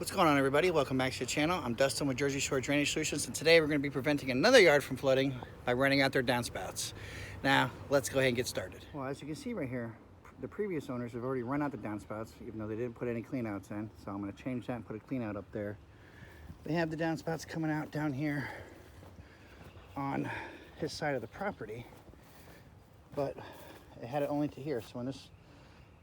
What's going on, everybody? Welcome back to the channel. I'm Dustin with Jersey Shore Drainage Solutions, and today we're going to be preventing another yard from flooding by running out their downspouts. Now, let's go ahead and get started. Well, as you can see right here, the previous owners have already run out the downspouts, even though they didn't put any clean outs in. So I'm going to change that and put a clean out up there. They have the downspouts coming out down here on his side of the property, but it had it only to here. So when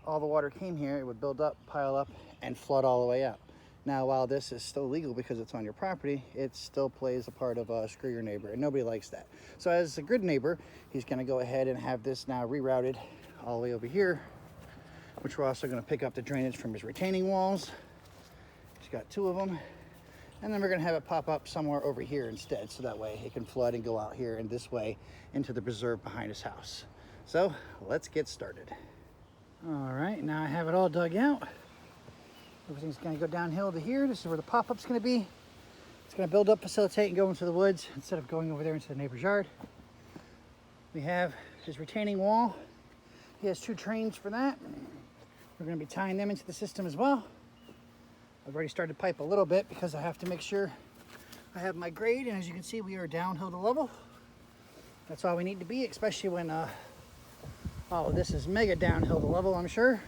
all the water came here, it would build up, pile up, and flood all the way out. Now, while this is still legal because it's on your property, it still plays a part of screw your neighbor, and nobody likes that. So as a good neighbor, he's going to go ahead and have this now rerouted all the way over here, which we're also going to pick up the drainage from his retaining walls. He's got two of them. And then we're going to have it pop up somewhere over here instead, so that way it can flood and go out here and this way into the preserve behind his house. So let's get started. All right, now I have it all dug out. Everything's going to go downhill to here. This is where the pop-up's going to be. It's going to build up, facilitate, and go into the woods instead of going over there into the neighbor's yard. We have his retaining wall. He has two trains for that. We're going to be tying them into the system as well. I've already started to pipe a little bit because I have to make sure I have my grade. And as you can see, we are downhill to level. That's all we need to be, especially when, oh, this is mega downhill to level, I'm sure,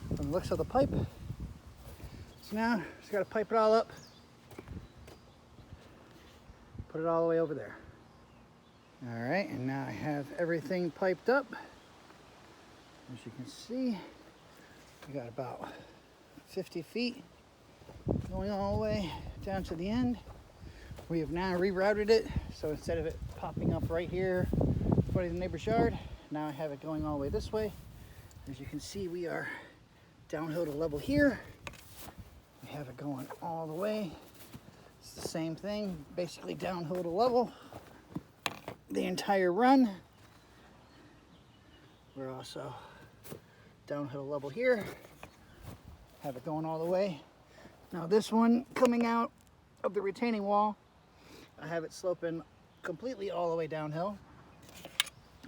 from the looks of the pipe. So now, just got to pipe it all up, put it all the way over there. All right, and now I have everything piped up. As you can see, we got about 50 feet going all the way down to the end. We have now rerouted it, so instead of it popping up right here, putting the neighbor's yard, now I have it going all the way this way. As you can see, we are downhill to level here. We have it going all the way. It's the same thing, basically downhill to level the entire run. We're also downhill to level here. Have it going all the way. Now this one coming out of the retaining wall, I have it sloping completely all the way downhill.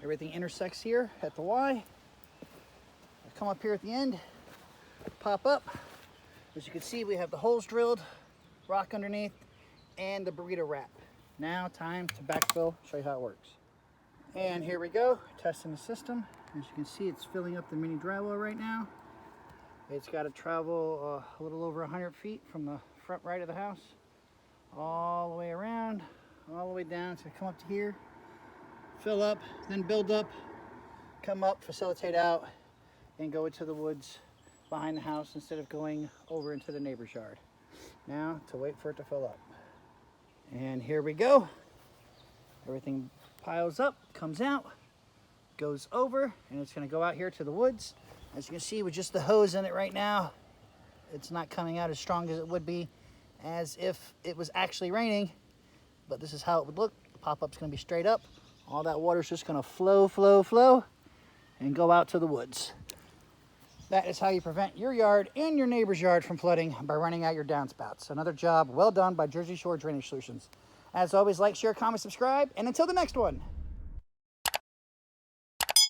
Everything intersects here at the Y. I come up here at the end, pop up. As you can see, we have the holes drilled, rock underneath, and the burrito wrap. Now time to backfill, show you how it works. And here we go, testing the system. As you can see, it's filling up the mini drywall right now. It's got to travel a little over 100 feet from the front right of the house, all the way around, all the way down to come up to here, fill up, then build up, come up, facilitate out, and go into the woods behind the house instead of going over into the neighbor's yard. Now to wait for it to fill up. And here we go. Everything piles up, comes out, goes over, and it's going to go out here to the woods. As you can see, with just the hose in it right now, it's not coming out as strong as it would be as if it was actually raining. But this is how it would look. The pop-up's going to be straight up. All that water's just going to flow, flow, flow, and go out to the woods. That is how you prevent your yard and your neighbor's yard from flooding by running out your downspouts. Another job well done by Jersey Shore Drainage Solutions. As always, like, share, comment, subscribe, and until the next one.